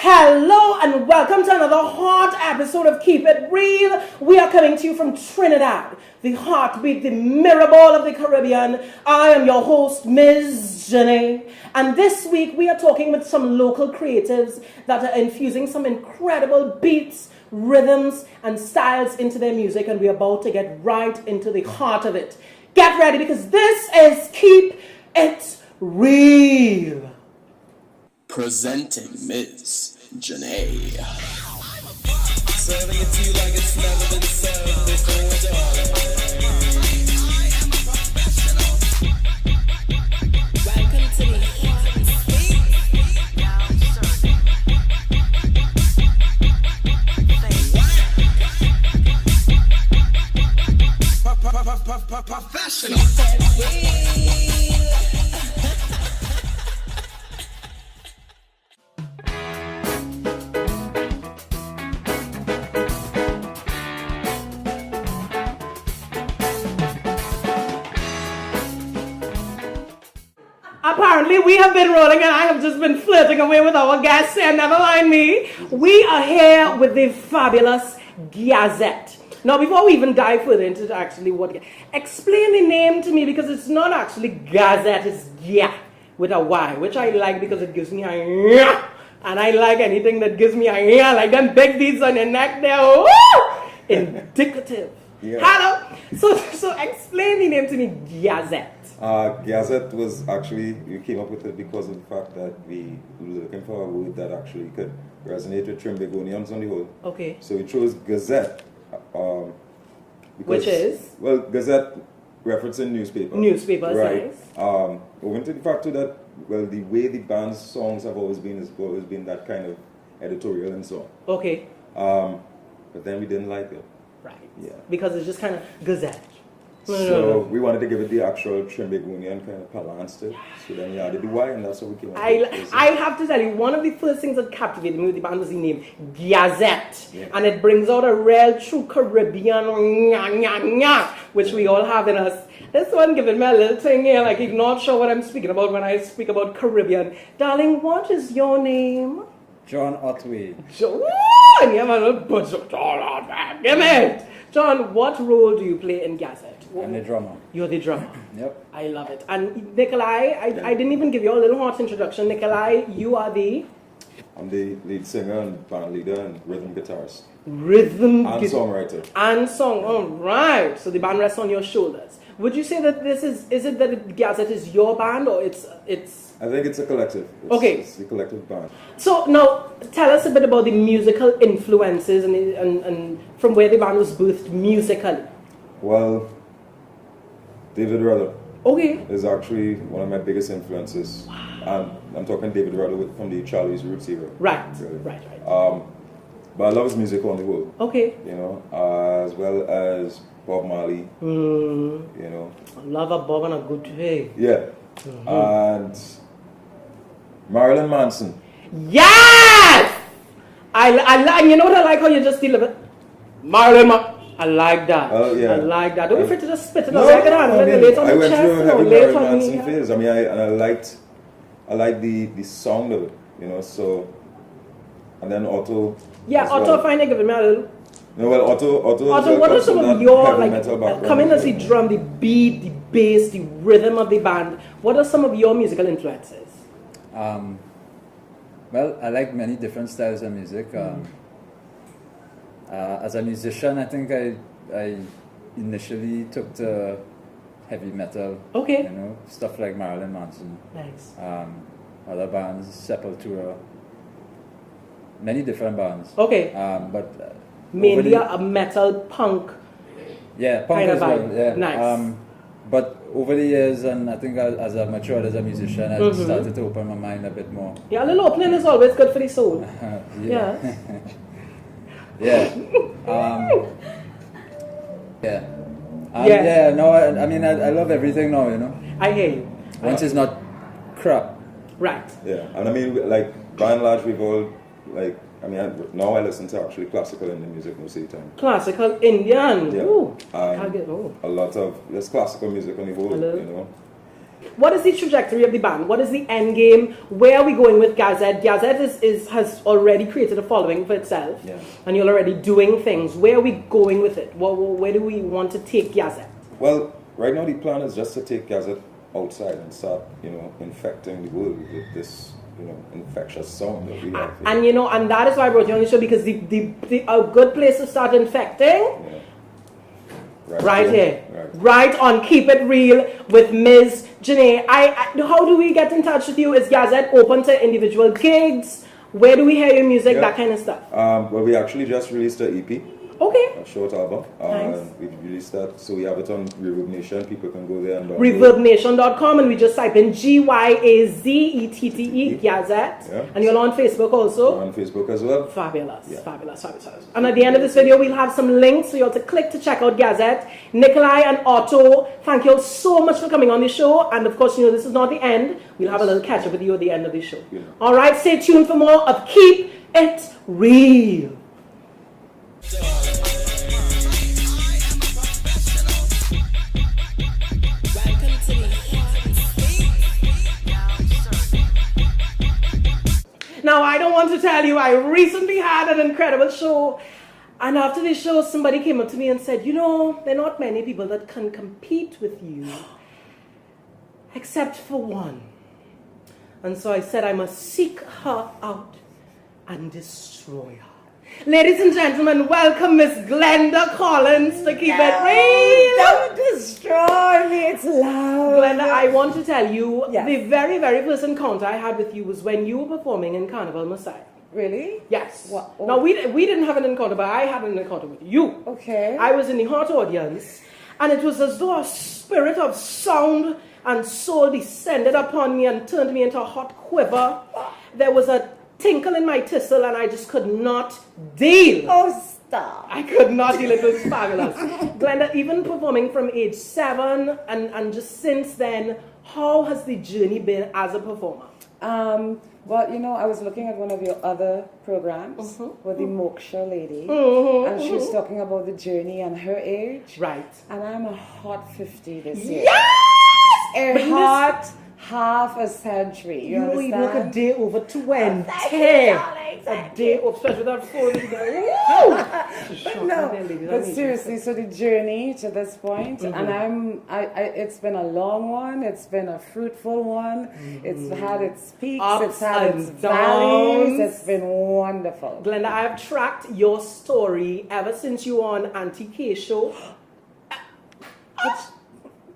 Hello and welcome to another hot episode of Keep It Real. We are coming to you from Trinidad, the heartbeat, the mirror ball of the Caribbean. I am your host, Mizz Jinnay. And this week we are talking with some local creatives that are infusing some incredible beats, rhythms, and styles into their music. And we're about to get right into the heart of it. Get ready because this is Keep It Real. Presenting Mizz Jinnay. Serving it to you like it's never been served before, darling. Welcome to the professional. Apparently, we have been rolling and I have just been flirting away with our guests here. Never mind me. We are here with the fabulous Gazette. Now, before we even dive further into actually explain the name to me because it's not actually Gazette, it's Gya with a Y, which I like because it gives me a yeah. And I like anything that gives me a yeah, like them big beads on your neck there. Woo! Indicative. Yeah. Hello. So explain the name to me, Gazette. Gazette was actually, we came up with it because of the fact that we were looking for a word that actually could resonate with Trimbegonians on the whole. Okay. So we chose Gazette. Because, which is? Well, Gazette referencing newspaper. Newspapers, right. Nice. Owing to the fact that, well, the way the band's songs have always been that kind of editorial and so on. Okay. But then we didn't like it. Right. Yeah. Because it's just kind of Gazette. No. We wanted to give it the actual Trimbegonian kind of balance to it. So then we added the Y and that's how we came up with it. I have to tell you, one of the first things that captivated me with the band was the name, Gazette. Yeah. And it brings out a real true Caribbean which we all have in us. This one giving me a little thing here, like he's not sure what I'm speaking about when I speak about Caribbean. Darling, what is your name? John Otway. John, you have a little bunch of John. Give it. John, what role do you play in Gazette? I'm the drummer. You're the drummer. Yep. I love it. And Nikolai, I didn't even give you a little hot introduction. Nikolai, you are the? I'm the lead singer and band leader and rhythm guitarist. Songwriter. And song, all right. So the band rests on your shoulders. Would you say that is it that Gazette is your band or it's? I think it's a collective. It's a collective band. So now, tell us a bit about the musical influences and from where the band was birthed musically. Well, David Rudder okay. is actually one of my biggest influences. Wow. And I'm talking David Rudder from the Charlie's Roots era. Right, really. right. But I love his music on the whole. Okay. You know, as well as Bob Marley. You know. I love a Bob and a good way. Yeah. And Marilyn Manson. Yes! I like, you know what I like how you just deliver? Marilyn Manson. I like that. Oh, yeah. I like that. Don't be afraid to just spit it out. No, Like I went through a heavy Marilyn Manson phase. I mean, I liked the sound of it, you know, so, and then Otto. Yeah, Otto, well. Fine, give me a little. No, well, Otto, what are some of your, like, coming as the drum, the beat, the bass, the rhythm of the band, what are some of your musical influences? Well, I like many different styles of music. As a musician, I think I initially took to heavy metal. Okay. You know, stuff like Marilyn Manson. Nice. Other bands, Sepultura. Many different bands. Okay. But mainly a metal punk. Yeah, punk kind as of well. Yeah. Nice. But over the years, and I think as I matured as a musician, I started to open my mind a bit more. Yeah, a little opening is always good for the soul. Yeah. Yeah. Yeah. No, I mean, I love everything now, you know. I hear you. Once it's not crap. Right. Yeah, and I mean, like, by and large, we've all, like, I mean, now I listen to actually classical Indian music most of the time. Classical Indian? Yeah. Ooh. A lot of, there's classical music on the whole, you know. What is the trajectory of the band? What is the end game? Where are we going with Gazette? Gazette has already created a following for itself, and you're already doing things. Where are we going with it? Where do we want to take Gazette? Well, right now the plan is just to take Gazette outside and start, infecting the world with this, infectious sound that we have. And and that is why I brought you on the show, because a good place to start infecting. Right here. Right on Keep It Real with Mizz Jinnay. How do we get in touch with you? Is Gazette open to individual gigs? Where do we hear your music? That kind of stuff. Well, we actually just released an EP. Okay. A short album. Nice. We released that, so we have it on Reverb Nation. People can go there and download. ReverbNation.com, and we just type in GYAZETTE Gazette. Yeah. And you're on Facebook also? We're on Facebook as well. Fabulous. And at the end of this video, we'll have some links for you all to click to check out Gazette. Nikolai and Otto, thank you all so much for coming on the show. And of course, this is not the end. We'll have a little catch up with you at the end of the show. Yeah. All right, stay tuned for more of Keep It Real. Now, I don't want to tell you, I recently had an incredible show, and after the show, somebody came up to me and said, there are not many people that can compete with you, except for one. And so I said, I must seek her out and destroy her. Ladies and gentlemen, welcome Miss Glenda Collins to Keep It Real. Don't destroy me, it's loud. Glenda, I want to tell you, the very, very first encounter I had with you was when you were performing in Carnival Messiah. Really? Yes. What? Oh. Now, we didn't have an encounter, but I had an encounter with you. Okay. I was in the hot audience, and it was as though a spirit of sound and soul descended upon me and turned me into a hot quiver. There was a tinkle in my thistle, and I just could not deal. Oh, stop. I could not deal. It was fabulous. Glenda, even performing from age 7 and just since then, how has the journey been as a performer? Well, I was looking at one of your other programs with the Moksha lady, and she was talking about the journey and her age. Right. And I'm a hot 50 this year. Yes! A hot half a century. You understand? Look a day over 20. Thank you, darling. A day over, especially with that phone. But seriously, so the journey to this point, and it's been a long one. It's been a fruitful one. It's had its peaks. It's had its valleys. It's been wonderful. Glenda, I have tracked your story ever since you were on Auntie K show.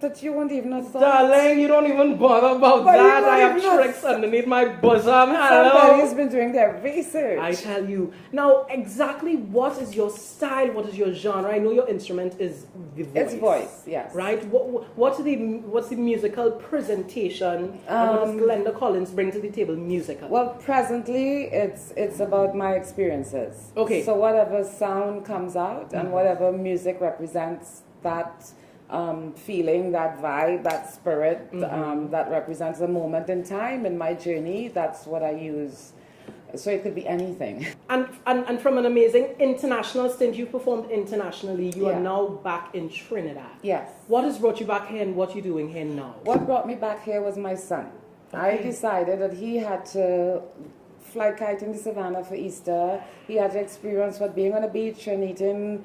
That you won't even have thought. Darling, you don't even bother about that. I have tricks underneath my bosom. Hello. Somebody's been doing their research. I tell you. Now, exactly what is your style? What is your genre? I know your instrument is the voice. It's voice, yes. Right? What's the musical presentation? And what does Glenda Collins bring to the table musically? Well, presently, it's about my experiences. Okay. So whatever sound comes out and whatever music represents that feeling, that vibe, that spirit, that represents a moment in time in my journey, that's what I use. So it could be anything. And from an amazing international stint, you performed internationally. You are now back in Trinidad. Yes. What has brought you back here, and what are you doing here now? What brought me back here was my son. Okay. I decided that he had to fly kite in the savannah for Easter. He had to experience what being on a beach and eating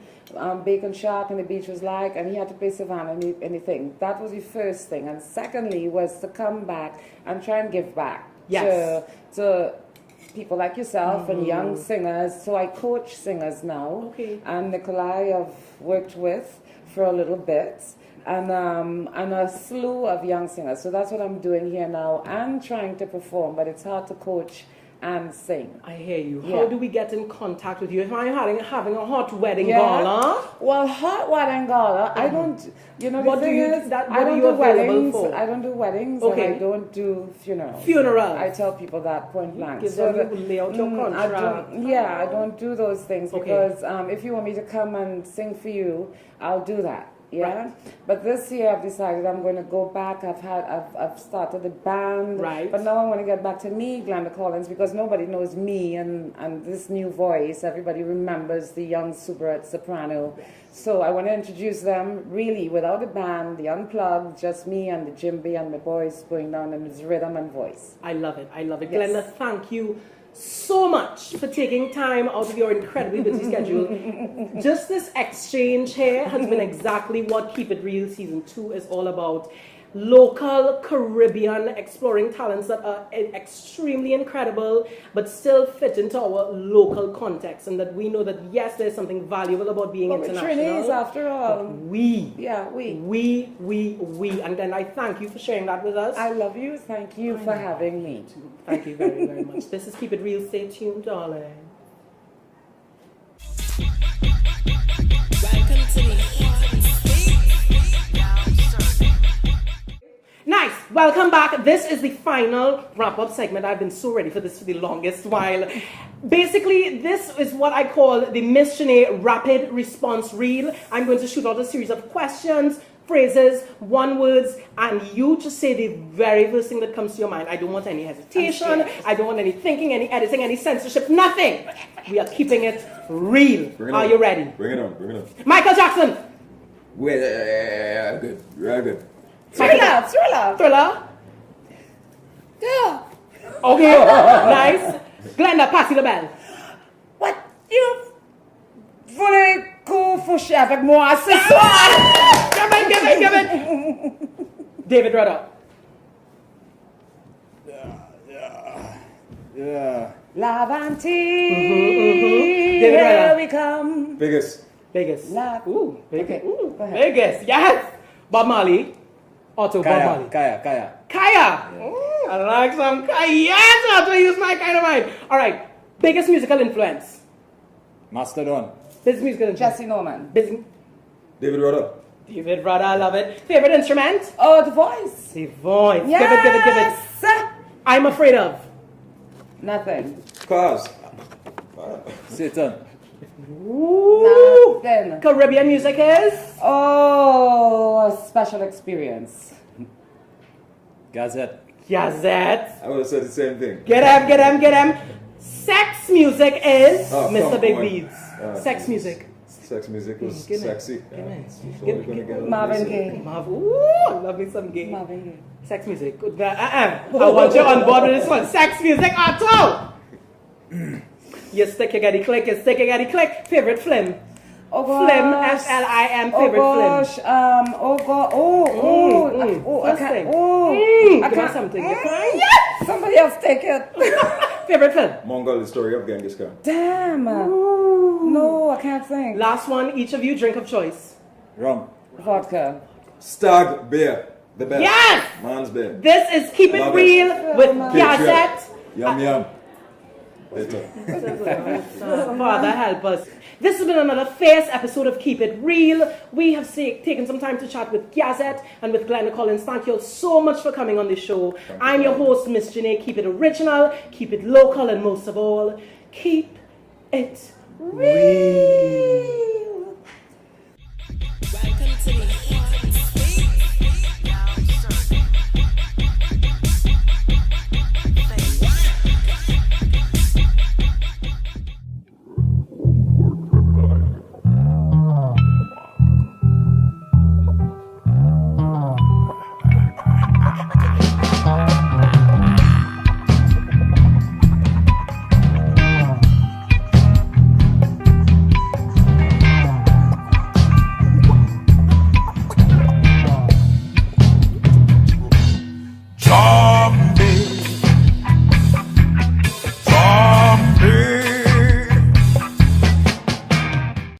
bacon shark on the beach was like, and he had to play savannah and anything. That was the first thing. And secondly was to come back and try and give back to people like yourself and young singers. So I coach singers now. Okay. And Nikolai I've worked with for a little bit. And a slew of young singers. So that's what I'm doing here now. And trying to perform, but it's hard to coach and sing. I hear you. Yeah. How do we get in contact with you? If I'm having a hot wedding gala? Well, hot wedding gala, I don't, what do you, I don't do weddings. For? I don't do weddings, okay. and I don't do funerals. Funerals. I tell people that point blank. Give them lay out your contract. I don't do those things because if you want me to come and sing for you, I'll do that. Yeah. Right. But this year I've decided I'm going to go back. I've started a band. Right. But now I want to get back to me, Glenda Collins, because nobody knows me and this new voice. Everybody remembers the young super soprano. So I want to introduce them really without a band, the unplugged, just me and the djembe and my boys going down in this rhythm and voice. I love it. I love it. Yes. Glenda, thank you so much for taking time out of your incredibly busy schedule. Just this exchange here has been exactly what Keep It Real Season 2 is all about. Local Caribbean exploring talents that are extremely incredible but still fit into our local context, and that we know that yes, there's something valuable about being But we're international. Trinis after all. We. We. And then I thank you for sharing that with us. I love you. Thank you for having me. Thank you very, very much. This is Keep It Real. Stay tuned, darling. Welcome to the Nice. Welcome back. This is the final wrap-up segment. I've been so ready for this for the longest while. Basically, this is what I call the Mizz Jinnay Rapid Response Reel. I'm going to shoot out a series of questions, phrases, one words, and you just say the very first thing that comes to your mind. I don't want any hesitation. I don't want any thinking, any editing, any censorship, nothing. We are keeping it real. Are you ready? Bring it on. Michael Jackson. Wait, good. Very good. Thriller. Yeah. Okay. Nice. Glenda, pass you the bell. What you voulez qu'on fouche avec moi ce soir? Give it. David Rudder. Yeah. Lavanti, David here Rudder. we come. Vegas. Ooh, Vegas. Okay, Ooh, go ahead. Vegas. Yes. Bob Marley. Bob Marley. Kaya. Kaya. I like some Kaya. Yes, that's what I use my kind of mind. All right. Biggest musical influence. Mastodon. Biggest musical influence. Jesse Norman. David Rudder. David Rudder, I love it. Favorite instrument? Oh, the voice. The voice. Yes. Give it. I'm afraid of. Nothing. Cars. Satan. Ooh. Nothing. Caribbean music is? Oh, a special experience. Gazette. Gazette. I would have said the same thing. Get him. Sex music is Oh, Mr. come Big on. Beats. Sex music. Sex music was Give me. sexy. Give me. So we're gonna get on Marvin this. Gaye. Ooh, I love me some gay. Marvin Gaye. Sex music. I want you on board with this one. Sex music at all. You stick, you get the click. Favorite film. Oh gosh. Film, F-L-I-M, favorite gosh. Oh god. I First can't. thing. I Give me can't. something. You crying? Yes! Somebody else take it. Favorite film. Mongol, the story of Genghis Khan. Damn. No, I can't think. Last one, each of you, drink of choice. Rum. Vodka. Stag beer. The best. Yes! Man's beer. This is Keep It Love it. Real with Gazette. Yum. Later. Father, help us. This has been another fierce episode of Keep It Real. We have taken some time to chat with Gazette and with Glenda Collins. Thank you all so much for coming on the show. I'm your host, Mizz Jinnay. Keep it original, keep it local, and most of all, keep it real.